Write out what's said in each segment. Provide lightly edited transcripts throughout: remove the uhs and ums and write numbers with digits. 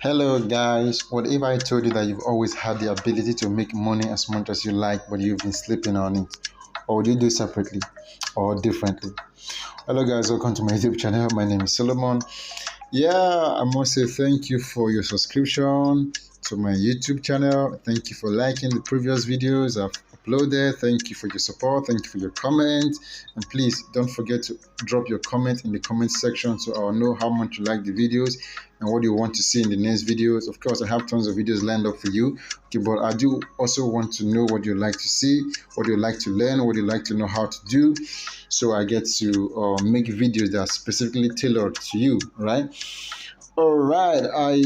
Hello guys, what if I told you that you've always had the ability to make money as much as you like, but you've been sleeping on it? Or would you do separately or differently? Hello guys, welcome to my YouTube channel. My name is Solomon. I must say thank you for your subscription to my YouTube channel. Thank you for liking the previous videos I've uploaded. Thank you for your support. Thank you for your comments. And please don't forget to drop your comment in the comment section so I'll know how much you like the videos and what you want to see in the next videos. Of course, I have tons of videos lined up for you. Okay, but I do also want to know what you like to see, what you like to learn, what you like to know how to do. So I get to make videos that are specifically tailored to you, right? All right, I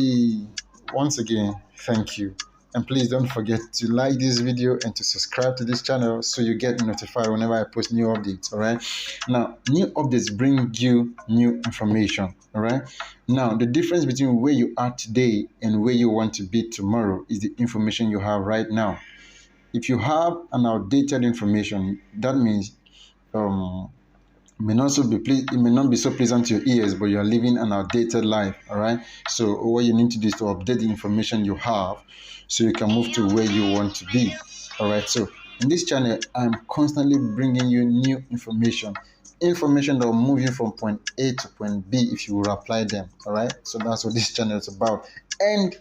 once again thank you, and please don't forget to like this video and to subscribe to this channel so you get notified whenever I post new updates. All right, now new updates bring you new information. All right, now the difference between where you are today and where you want to be tomorrow is the information you have right now. If you have an outdated information, that means it may not be so pleasant to your ears, but you are living an outdated life. All right, so what you need to do is to update the information you have so you can move to where you want to be. All right, so in this channel I'm constantly bringing you new information that will move you from point A to point B if you will apply them. All right, so that's what this channel is about, and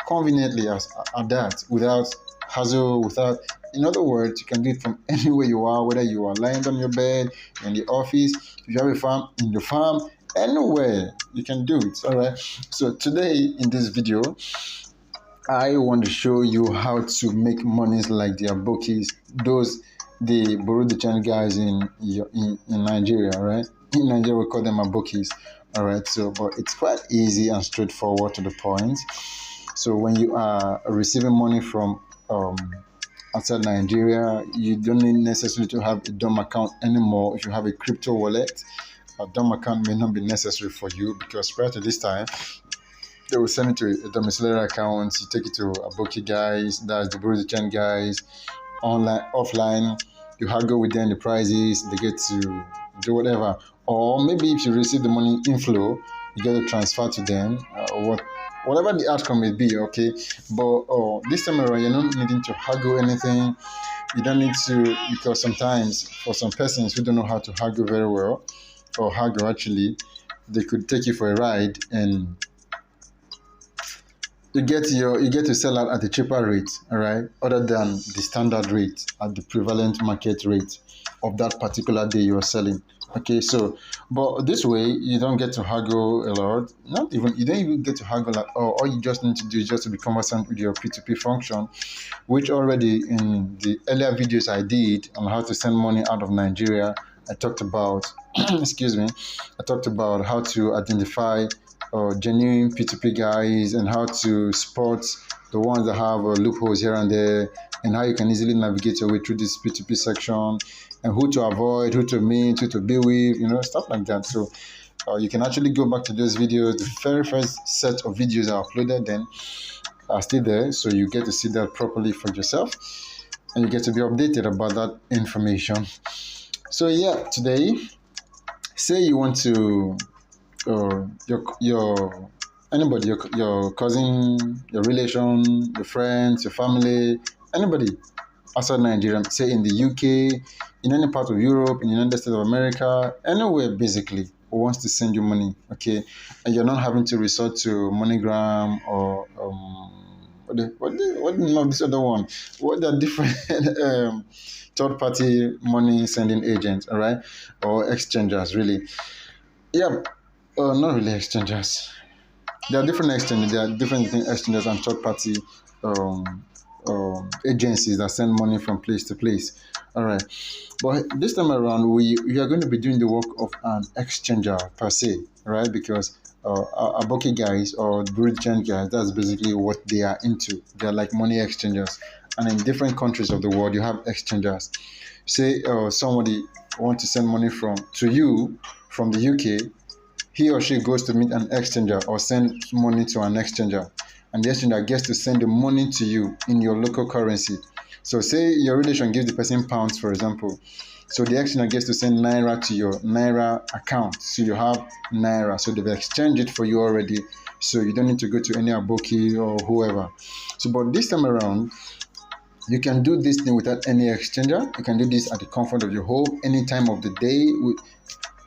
conveniently at that, without hassle, without, in other words, you can do it from anywhere you are, whether you are lying on your bed, in the office, if you have a farm, in the farm, anywhere you can do it. All right, so today in this video I want to show you how to make monies like the abokis, those the borrow the chain guys in Nigeria. Right, in Nigeria we call them abokis. All right, so but it's quite easy and straightforward to the point. So when you are receiving money from outside Nigeria, you don't need necessarily to have a DOM account anymore. If you have a crypto wallet, a DOM account may not be necessary for you, because prior to this time, they will send it to a domiciliary account. You take it to aboki guys, that's the Bureau guys, online, offline. You haggle with them the prices, they get to do whatever. Or maybe if you receive the money inflow, you get to transfer to them, whatever the outcome may be, okay? But this time around, you're not needing to haggle anything. You don't need to, because sometimes for some persons who don't know how to haggle very well, or haggle actually, they could take you for a ride and you get to sell out at a cheaper rate, all right, other than the standard rate at the prevalent market rate of that particular day you're selling. Okay, so but this way you don't get to haggle a lot. Not even you don't even get to haggle at all you just need to do is just to be conversant with your P2P function, which already in the earlier videos I did on how to send money out of Nigeria, I talked about excuse me, I talked about how to identify genuine P2P guys and how to spot the ones that have loopholes here and there, and how you can easily navigate your way through this P2P section, and who to avoid, who to meet, who to be with, stuff like that. So you can actually go back to those videos. The very first set of videos I uploaded then are still there, so you get to see that properly for yourself, and you get to be updated about that information. So yeah, today, say you want to your anybody, your cousin, your relation, your friends, your family, anybody outside Nigeria, say in the UK, in any part of Europe, in the United States of America, anywhere basically, who wants to send you money, okay, and you're not having to resort to MoneyGram or what the name of this other one? What the different third-party money sending agents, all right, or exchangers, really. Yeah, not really exchangers. There are different exchanges. There are different exchanges and third-party agencies that send money from place to place. All right, but this time around, we are going to be doing the work of an exchanger per se, right? Because aboki guys or Burjan guys, that's basically what they are into. They are like money exchangers, and in different countries of the world, you have exchangers. Say somebody wants to send money to you from the UK. He or she goes to meet an exchanger or send money to an exchanger, and the exchanger gets to send the money to you in your local currency. So say your relation gives the person pounds, for example. So the exchange gets to send Naira to your Naira account. So you have Naira. So they've exchanged it for you already. So you don't need to go to any aboki or whoever. So, but this time around, you can do this thing without any exchanger. You can do this at the comfort of your home, any time of the day, with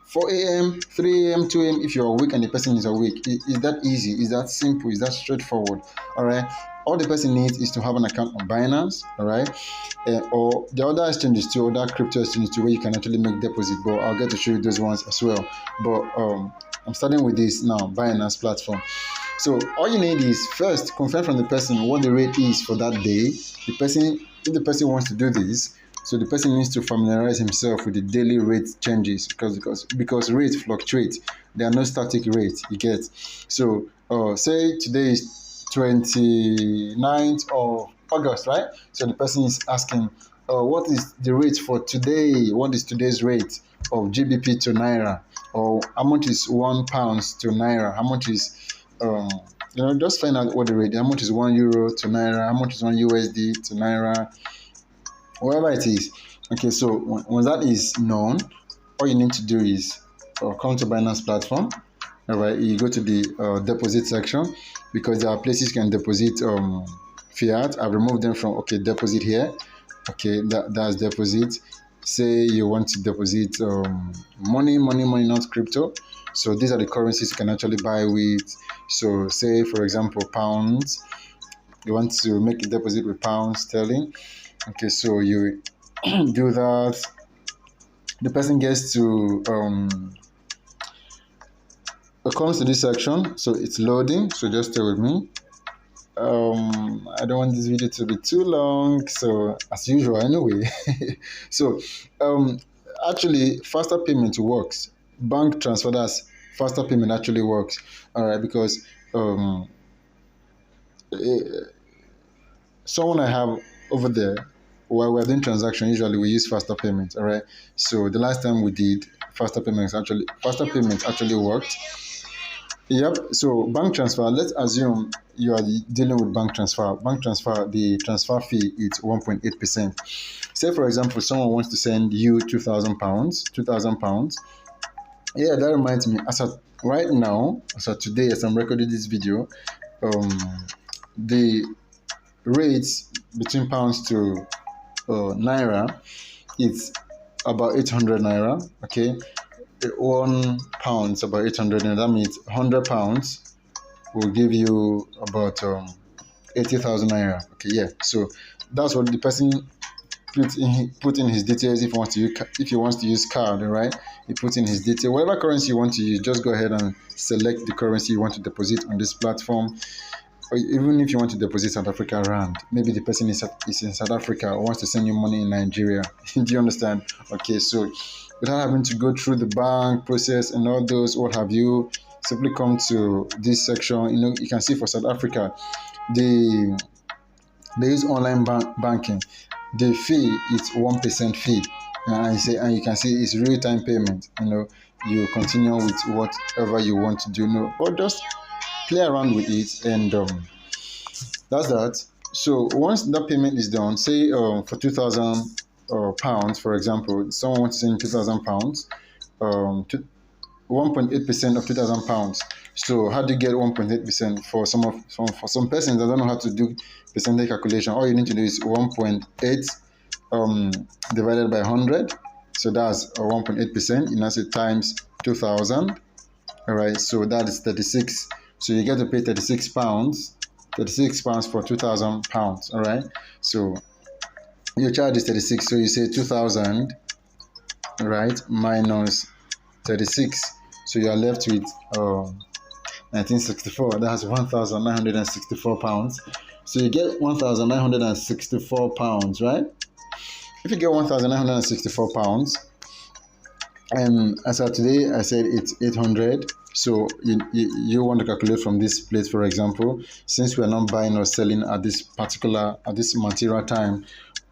4 a.m., 3 a.m., 2 a.m. if you're awake and the person is awake. Is that easy? Is that simple? Is that straightforward? All right. All the person needs is to have an account on Binance, all right? Or the other exchanges too, other crypto exchanges too, where you can actually make deposit. But I'll get to show you those ones as well. But I'm starting with this now, Binance platform. So all you need is first confirm from the person what the rate is for that day. If the person wants to do this, so the person needs to familiarize himself with the daily rate changes because rates fluctuate. There are no static rates. You get. So say today is 29th of August, right? So the person is asking, what is the rate for today? What is today's rate of GBP to Naira? Or how much is £1 to Naira? How much is just find out what the rate. How much is €1 to Naira? How much is $1 to Naira? Whatever it is. Okay, so once that is known, all you need to do is come to Binance platform. All right, you go to the deposit section because there are places you can deposit fiat. I've removed them from deposit here. Okay, that's deposit. Say you want to deposit money, not crypto. So these are the currencies you can actually buy with. So say for example pounds. You want to make a deposit with pounds sterling. Okay, so you do that. The person gets to comes to this section, so it's loading. So just stay with me. I don't want this video to be too long, so as usual, anyway. So actually, faster payment works. Bank transfer, that's faster payment actually works. All right, because someone I have over there, while we're doing transaction, usually we use faster payments. All right. So the last time we did faster payments actually worked. Yep. So bank transfer. Let's assume you are dealing with bank transfer. Bank transfer, the transfer fee is 1.8%. Say for example, someone wants to send you £2,000. Yeah, that reminds me. Right now, today, as I'm recording this video, the rates between pounds to Naira, it's about 800 Naira. Okay, £1 is about 800, and that means £100 will give you about 80,000 Naira. Okay, yeah. So that's what the person put in his details. If he wants to use card, right? He puts in his detail. Whatever currency you want to use, just go ahead and select the currency you want to deposit on this platform. Or even if you want to deposit South Africa rand, maybe the person is in South Africa or wants to send you money in Nigeria. Do you understand? Okay, so without having to go through the bank process and all those, what have you, simply come to this section. You can see for South Africa, they use online banking. The fee is 1% fee, and you can see it's real-time payment. You continue with whatever you want to do, but just play around with it, and that's that. So once that payment is done, say for £2,000 for example, someone wants to send £2,000, 1.8% of £2,000. So how do you get 1.8%? For some persons, I don't know how to do percentage calculation. All you need to do is 1.8 divided by 100. So that's 1.8%. You now say times 2,000. All right. So that is 36. So you get to pay £36. £36 for £2,000. All right. So your charge is 36. So you say 2,000, right, minus 36. So you are left with 1964. That's £1,964. So you get £1,964, right? If you get £1,964, and as of today, I said it's 800. So you want to calculate from this place, for example, since we are not buying or selling at this material time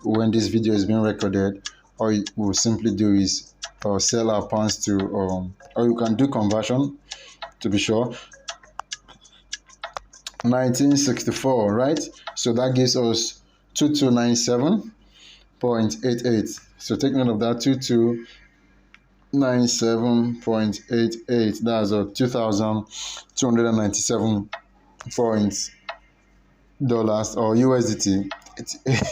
when this video is being recorded, all we'll simply do is sell our pounds to, or you can do conversion to be sure. 1964, right? So that gives us 2297. 2297.88. So take note of that, 2297.88. That's a 2,297 points dollars or USDT,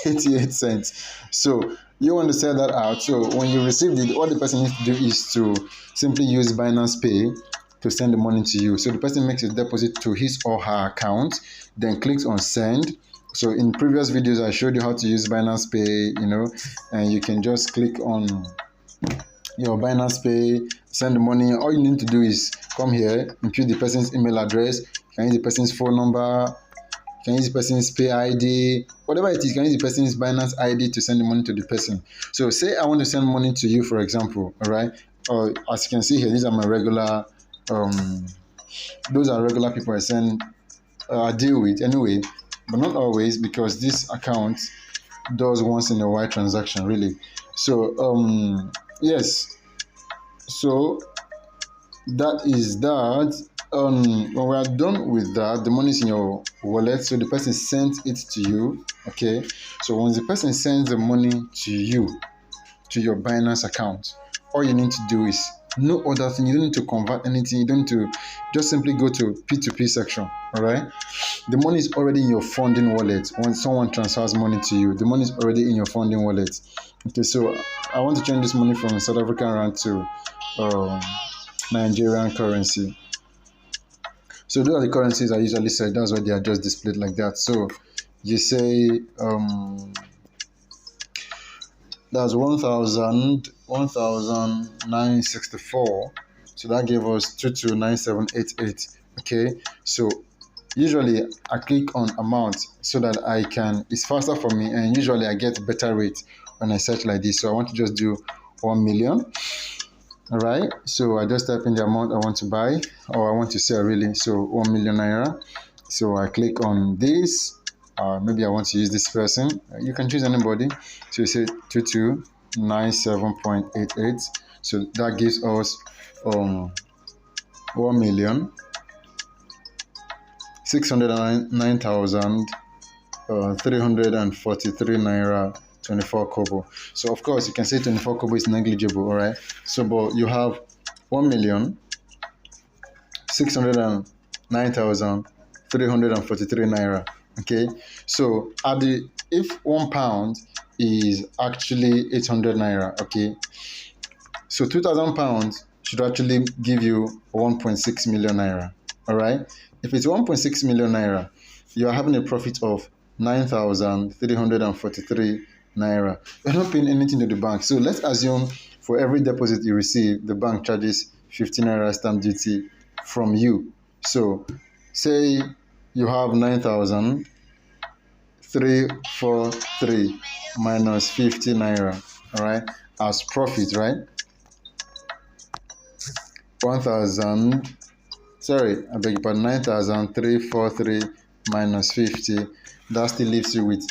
88 cents. So you want to sell that out. So when you receive it, all the person needs to do is to simply use Binance Pay to send the money to you. So the person makes a deposit to his or her account, then clicks on send. So in previous videos, I showed you how to use Binance Pay, and you can just click on your Binance Pay, send the money. All you need to do is come here, input the person's email address, you can use the person's phone number, you can use the person's pay ID, whatever it is, you can use the person's Binance ID to send the money to the person. So say I want to send money to you, for example, all right? Or as you can see here, these are my regular, those are regular people I deal with anyway, but not always, because this account does once in a while transaction, really. So yes, so that is that. When we are done with that, the money is in your wallet, so the person sent it to you. Okay, so once the person sends the money to you, to your Binance account, all you need to do is no other thing. You don't need to convert anything. You don't need to, just simply go to P2P section. All right, the money is already in your funding wallet. When someone transfers money to you, the money is already in your funding wallet. Okay, so I want to change this money from South African rand to Nigerian currency. So those are the currencies I usually sell. That's why they are just displayed like that. So you say that's 1,964. So that gave us 229788. Okay. So usually I click on amount so that it's faster for me, and usually I get better rate when I search like this. So I want to just do 1 million. All right, so I just type in the amount I want to buy, or I want to sell, really. So 1 million naira. So I click on this. Maybe I want to use this person. You can choose anybody. So you say 2297.88. So that gives us 1,609,343 naira 24 kobo. So of course you can say 24 kobo is negligible, all right? So but you have 1,609,343 naira. Okay, so if 1 pound is actually 800 naira, okay, so 2,000 pounds should actually give you 1.6 million naira. All right, if it's 1.6 million naira, you are having a profit of 9,343 naira. You're not paying anything to the bank. So let's assume for every deposit you receive, the bank charges 15 naira stamp duty from you. So say you have 9,343 minus 50 naira, all right, as profit, right? 9,343 minus 50, that still leaves you with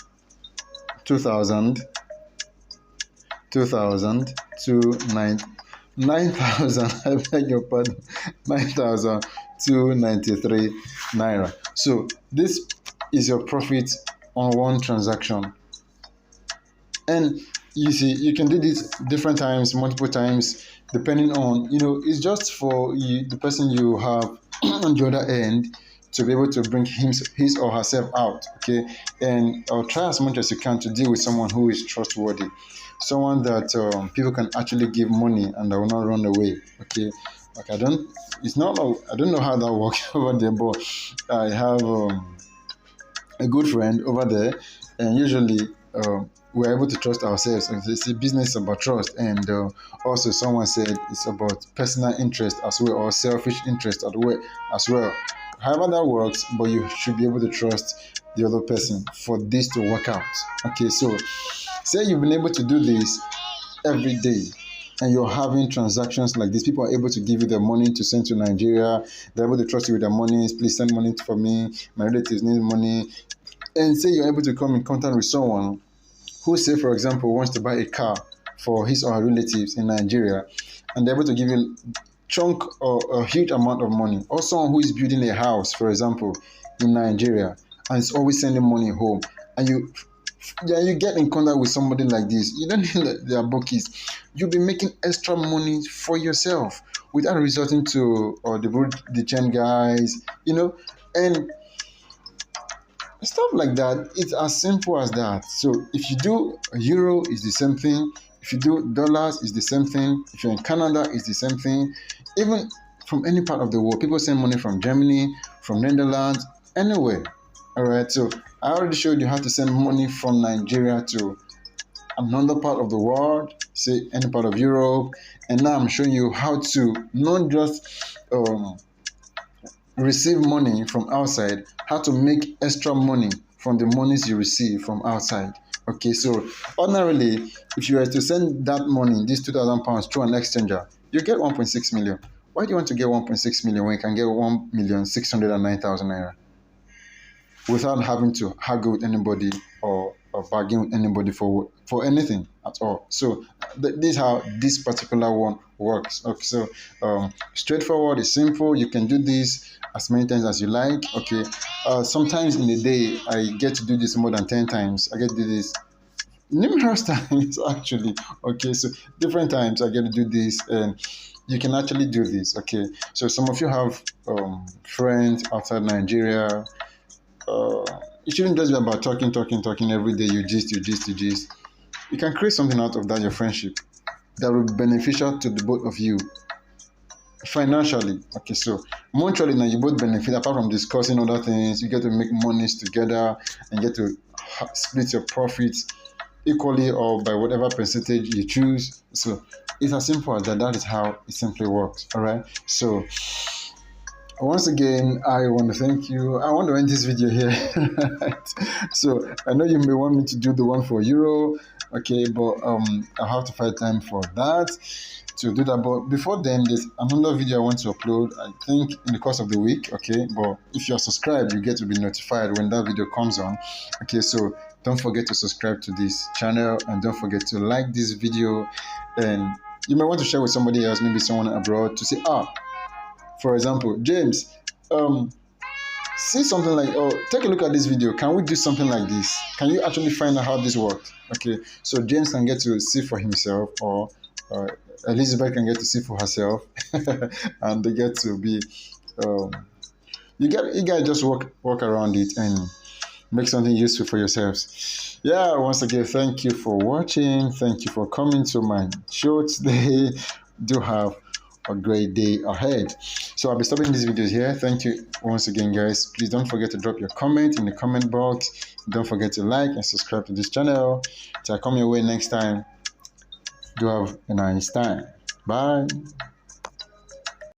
9,000, I beg your pardon, 9,293 naira. So this is your profit on one transaction. And you see, you can do this different times, multiple times, depending on, it's just for the person you have on the other end to be able to bring his or herself out, okay? And I'll try as much as you can to deal with someone who is trustworthy, someone that people can actually give money and that will not run away, okay? Like I don't know how that works over there, but I have a good friend over there, and usually we're able to trust ourselves. And it's a business about trust, and also someone said it's about personal interest as well, or selfish interest as well. However that works, but you should be able to trust the other person for this to work out. Okay, so say you've been able to do this every day, and you're having transactions like this. People are able to give you their money to send to Nigeria. They're able to trust you with their money. Please send money for me. My relatives need money. And say you're able to come in contact with someone who, say, for example, wants to buy a car for his or her relatives in Nigeria, and they're able to give you a chunk or a huge amount of money. Or someone who is building a house, for example, in Nigeria, and is always sending money home, and you Yeah, you get in contact with somebody like this, you don't need the abokis. You'll be making extra money for yourself without resorting to the chain guys, and stuff like that. It's as simple as that. So if you do euro, it's the same thing. If you do dollars, it's the same thing. If you're in Canada, it's the same thing. Even from any part of the world, people send money from Germany, from Netherlands, anywhere. All right. So I already showed you how to send money from Nigeria to another part of the world, say any part of Europe, and now I'm showing you how to not just receive money from outside, how to make extra money from the monies you receive from outside. Okay, so ordinarily, if you were to send that money, this £2,000 through an exchanger, you get 1.6 million. Why do you want to get 1.6 million when you can get 1,609,000 naira without having to haggle with anybody or bargain with anybody for anything at all? So this is how this particular one works. Okay, so straightforward, it's simple. You can do this as many times as you like. Okay, sometimes in a day I get to do this more than 10 times. I get to do this numerous times actually. Okay, so different times I get to do this, and you can actually do this. Okay, so some of you have friends outside Nigeria. It shouldn't just be about talking every day. You gist. You can create something out of that, your friendship, that will be beneficial to the both of you financially. Okay, so mutually now you both benefit. Apart from discussing other things, you get to make monies together and get to split your profits equally or by whatever percentage you choose. So it's as simple as that. That is how it simply works. All right. So once again, I want to thank you. I want to end this video here. So I know you may want me to do the one for euro, okay, but I'll have to find time for that to do that. But before then, there's another video I want to upload, I think in the course of the week, okay. But if you're subscribed, you get to be notified when that video comes on. Okay, so don't forget to subscribe to this channel, and don't forget to like this video, and you may want to share with somebody else, maybe someone abroad, to say, for example, James, see something like, take a look at this video. Can we do something like this? Can you actually find out how this works? Okay, so James can get to see for himself, or Elizabeth can get to see for herself, and they get to be, you guys just work around it and make something useful for yourselves. Yeah, once again, thank you for watching. Thank you for coming to my show today. Do have a great day ahead. So I'll be stopping these videos here. Thank you once again, guys. Please don't forget to drop your comment in the comment box. Don't forget to like and subscribe to this channel. Till I come your way next time, do have a nice time. Bye.